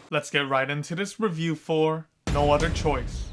Let's get right into this review for No Other Choice.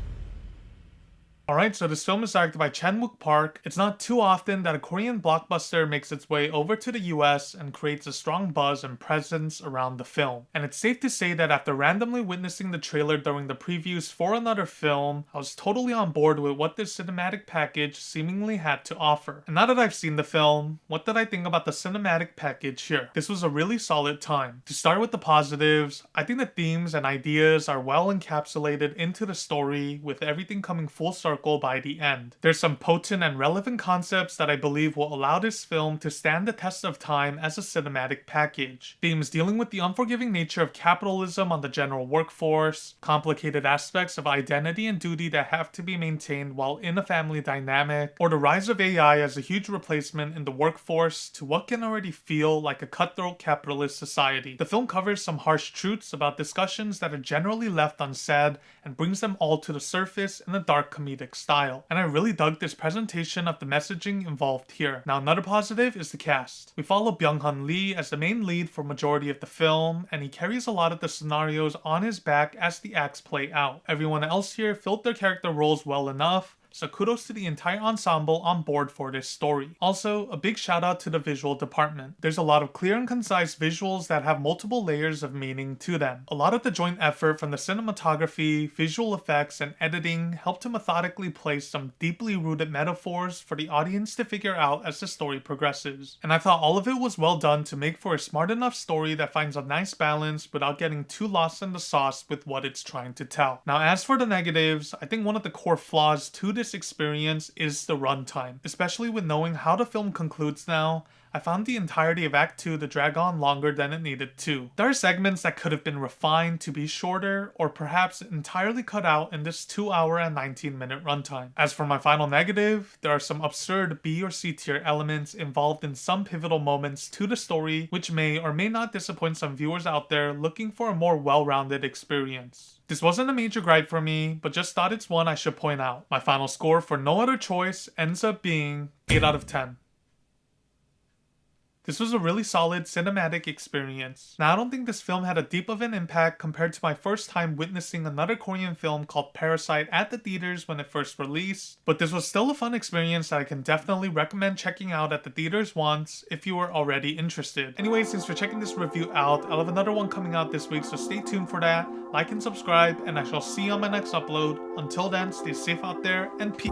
Alright, so this film is directed by Chan-wook Park. It's not too often that a Korean blockbuster makes its way over to the US and creates a strong buzz and presence around the film. And it's safe to say that after randomly witnessing the trailer during the previews for another film, I was totally on board with what this cinematic package seemingly had to offer. And now that I've seen the film, what did I think about the cinematic package here? This was a really solid time. To start with the positives, I think the themes and ideas are well encapsulated into the story, with everything coming full circle by the end. There's some potent and relevant concepts that I believe will allow this film to stand the test of time as a cinematic package. Themes dealing with the unforgiving nature of capitalism on the general workforce, complicated aspects of identity and duty that have to be maintained while in a family dynamic, or the rise of AI as a huge replacement in the workforce to what can already feel like a cutthroat capitalist society. The film covers some harsh truths about discussions that are generally left unsaid and brings them all to the surface in a dark comedic style, and I really dug this presentation of the messaging involved here. Now, another positive is the cast. We follow Byung-hun Lee as the main lead for majority of the film, and he carries a lot of the scenarios on his back as the acts play out. Everyone else here filled their character roles well enough, so kudos to the entire ensemble on board for this story. Also, a big shout out to the visual department. There's a lot of clear and concise visuals that have multiple layers of meaning to them. A lot of the joint effort from the cinematography, visual effects, and editing helped to methodically place some deeply rooted metaphors for the audience to figure out as the story progresses. And I thought all of it was well done to make for a smart enough story that finds a nice balance without getting too lost in the sauce with what it's trying to tell. Now, as for the negatives, I think one of the core flaws to this experience is the runtime. Especially with knowing how the film concludes now, I found the entirety of Act 2 to drag on longer than it needed to. There are segments that could have been refined to be shorter, or perhaps entirely cut out in this 2 hour and 19 minute runtime. As for my final negative, there are some absurd B or C tier elements involved in some pivotal moments to the story, which may or may not disappoint some viewers out there looking for a more well-rounded experience. This wasn't a major gripe for me, but just thought it's one I should point out. My final score for No Other Choice ends up being 8 out of 10. This was a really solid cinematic experience. Now, I don't think this film had a deep of an impact compared to my first time witnessing another Korean film called Parasite at the theaters when it first released, but this was still a fun experience that I can definitely recommend checking out at the theaters once if you were already interested. Anyways, thanks for checking this review out. I'll have another one coming out this week, so stay tuned for that. Like and subscribe, and I shall see you on my next upload. Until then, stay safe out there, and peace.